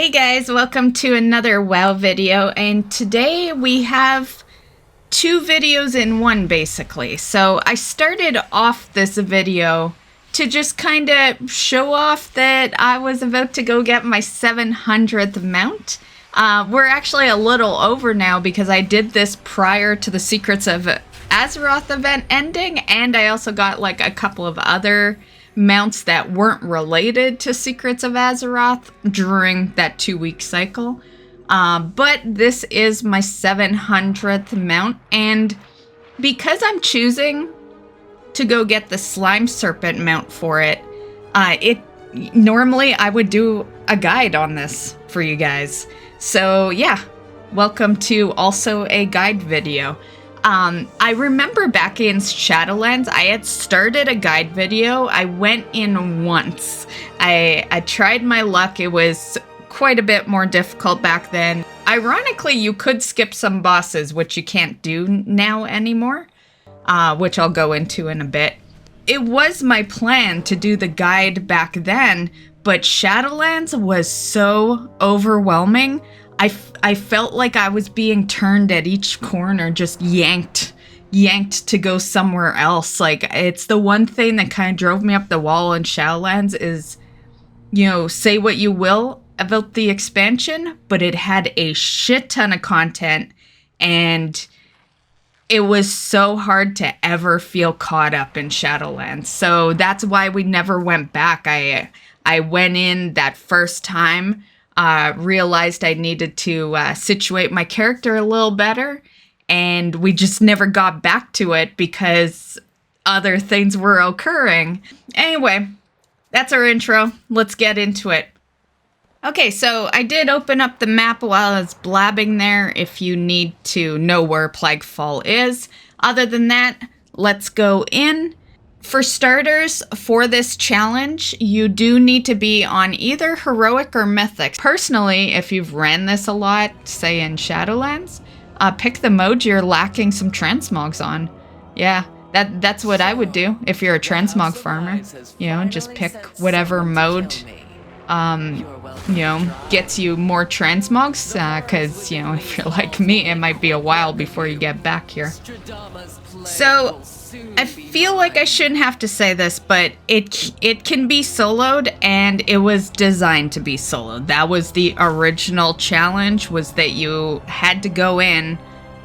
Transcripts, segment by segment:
Hey guys, welcome to another WoW video, and today we have two videos in one basically. So I started off this video to just kind of show off that I was about to go get my 700th mount. We're actually a little over now because I did this prior to the Secrets of Azeroth event ending, and I also got like a couple of other mounts that weren't related to Secrets of Azeroth during that 2-week cycle. But this is my 700th mount, and because I'm choosing to go get the Slime Serpent mount for it, normally I would do a guide on this for you guys. So yeah, welcome to also a guide video. I remember back in Shadowlands, I had started a guide video. I went in once. I tried my luck. It was quite a bit more difficult back then. Ironically, you could skip some bosses, which you can't do now anymore, which I'll go into in a bit. It was my plan to do the guide back then, but Shadowlands was so overwhelming. I felt like I was being turned at each corner, just yanked to go somewhere else. Like, it's the one thing that kind of drove me up the wall in Shadowlands is, you know, say what you will about the expansion, but it had a shit ton of content, and it was so hard to ever feel caught up in Shadowlands. So that's why we never went back. I went in that first time, realized I needed to situate my character a little better, and we just never got back to it because other things were occurring. Anyway, that's our intro. Let's get into it. Okay, so I did open up the map while I was blabbing there if you need to know where Plaguefall is. Other than that, let's go in. For starters, for this challenge, you do need to be on either Heroic or Mythic. Personally, if you've ran this a lot, say in Shadowlands, pick the mode you're lacking some transmogs on. Yeah, that's what I would do if you're a transmog farmer. You know, just pick whatever mode, you know, gets you more transmogs, because, you know, if you're like me, it might be a while before you get back here. So I feel like I shouldn't have to say this, but it can be soloed, and it was designed to be soloed. That was the original challenge, was that you had to go in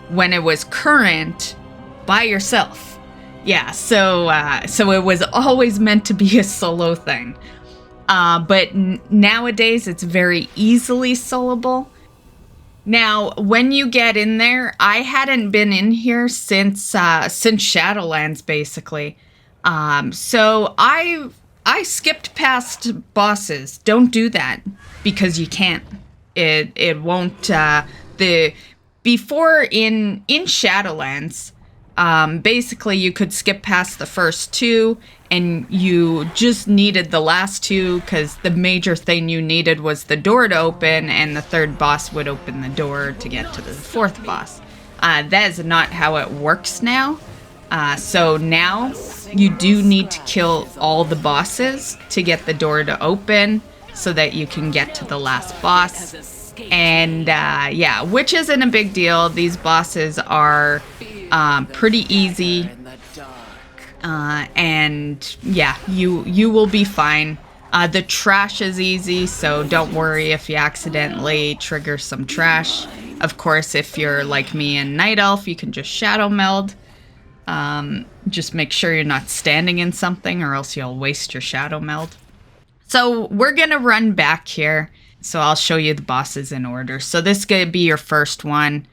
when it was current by yourself. Yeah, so it was always meant to be a solo thing. But nowadays it's very easily soloable. Now, when you get in there, I hadn't been in here since Shadowlands, basically. So I skipped past bosses. Don't do that, because you can't. It won't. Before in Shadowlands, basically you could skip past the first two, and you just needed the last two, because the major thing you needed was the door to open, and the third boss would open the door to get to the fourth boss. That is not how it works now. So now you do need to kill all the bosses to get the door to open so that you can get to the last boss. And yeah, which isn't a big deal. These bosses are pretty easy. And yeah, you will be fine. The trash is easy, so don't worry if you accidentally trigger some trash. Of course, if you're like me and Night Elf, you can just shadow meld. Just make sure you're not standing in something, or else you'll waste your shadow meld. So we're gonna run back here. So I'll show you the bosses in order. So this is gonna be your first one.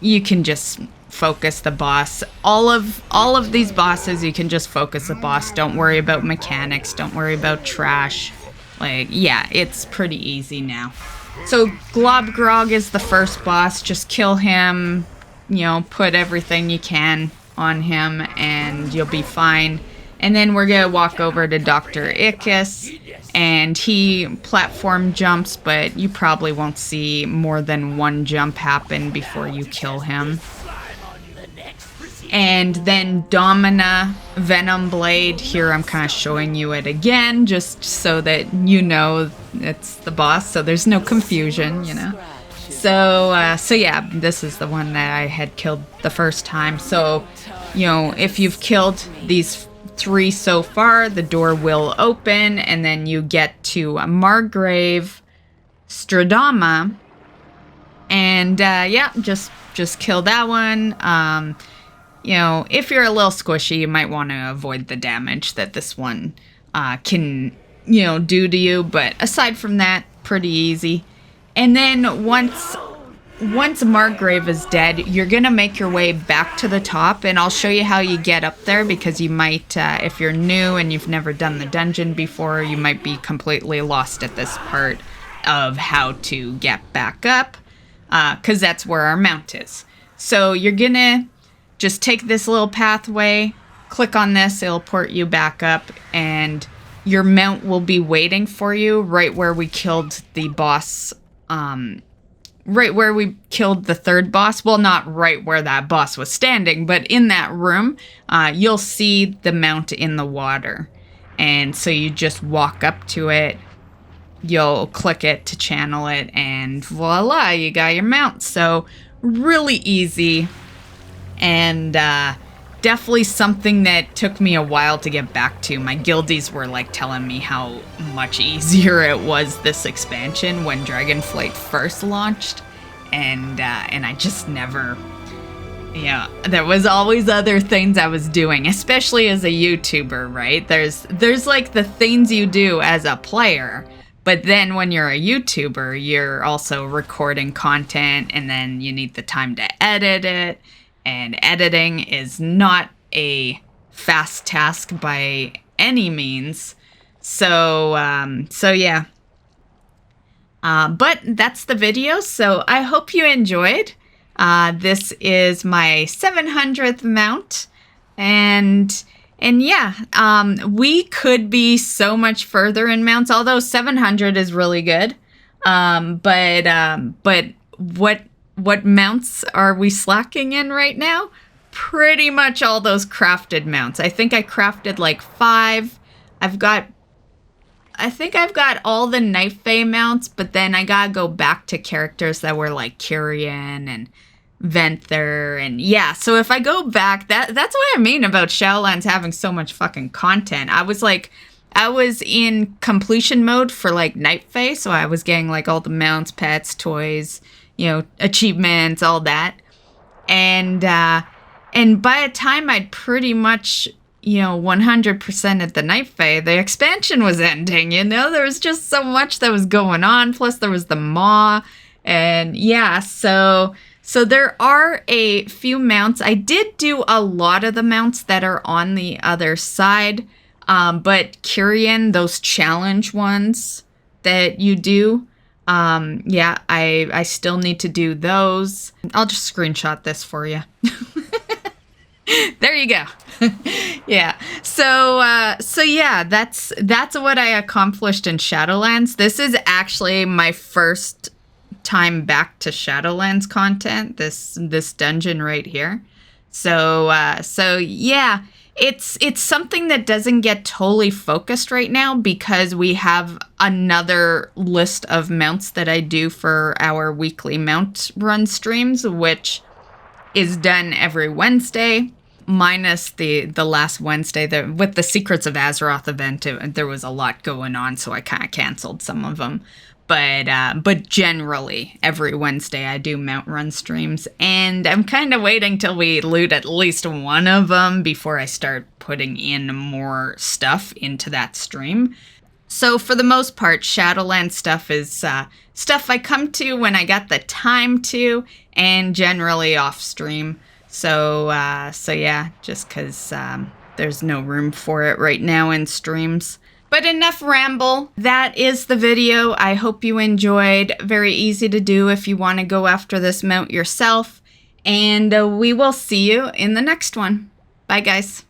You can just focus the boss. All of these bosses, you can just focus the boss. Don't worry about mechanics. Don't worry about trash. Like, yeah, it's pretty easy now. So Globgrog is the first boss. Just kill him. You know, put everything you can on him, and you'll be fine. And then we're gonna walk over to Dr. Ickis, and he platform jumps, but you probably won't see more than one jump happen before you kill him. And then Domina Venom Blade. Here I'm kind of showing you it again, just so that you know it's the boss, so there's no confusion, you know. So yeah, this is the one that I had killed the first time. So, you know, if you've killed these 3 so far, the door will open, and then you get to Margrave Stradama, and yeah, just kill that one. You know, if you're a little squishy, you might want to avoid the damage that this one can, you know, do to you. But aside from that, pretty easy. And then once Margrave is dead, you're going to make your way back to the top. And I'll show you how you get up there, because you might, if you're new and you've never done the dungeon before, you might be completely lost at this part of how to get back up. Because that's where our mount is. So you're going to just take this little pathway, click on this, it'll port you back up, and your mount will be waiting for you right where we killed the boss, right where we killed the 3rd boss. Well, not right where that boss was standing, but in that room, you'll see the mount in the water. And so you just walk up to it, you'll click it to channel it, and voila, you got your mount. So really easy. And definitely something that took me a while to get back to. My guildies were like telling me how much easier it was this expansion when Dragonflight first launched, and I just never, yeah, there was always other things I was doing, especially as a YouTuber, right? There's like the things you do as a player, but then when you're a YouTuber, you're also recording content, and then you need the time to edit it. And editing is not a fast task by any means. So yeah. But that's the video. So I hope you enjoyed. This is my 700th mount. And yeah, we could be so much further in mounts, although 700 is really good. But what mounts are we slacking in right now? Pretty much all those crafted mounts. I think I crafted like 5. I think I've got all the Night Fae mounts, but then I gotta go back to characters that were like Kyrian and Venthyr, and yeah, so if I go back, that's what I mean about Shadowlands having so much fucking content. I was in completion mode for like Night Fae, so I was getting like all the mounts, pets, toys, you know, achievements, all that. And by the time I'd pretty much, you know, 100% at the Night Fae, the expansion was ending, you know? There was just so much that was going on, plus there was the Maw, and yeah, so there are a few mounts. I did do a lot of the mounts that are on the other side, but Kyrian, those challenge ones that you do, yeah, I still need to do those. I'll just screenshot this for you. There you go. Yeah. So yeah, that's what I accomplished in Shadowlands. This is actually my first time back to Shadowlands content, this dungeon right here. So yeah, it's something that doesn't get totally focused right now because we have another list of mounts that I do for our weekly mount run streams, which is done every Wednesday, minus the last Wednesday with the Secrets of Azeroth event. There was a lot going on, so I kind of canceled some of them. But generally, every Wednesday I do mount run streams, and I'm kind of waiting till we loot at least one of them before I start putting in more stuff into that stream. So for the most part, Shadowlands stuff is stuff I come to when I got the time to, and generally off stream. So yeah, just because there's no room for it right now in streams. But enough ramble. That is the video. I hope you enjoyed. Very easy to do if you want to go after this mount yourself. And we will see you in the next one. Bye, guys.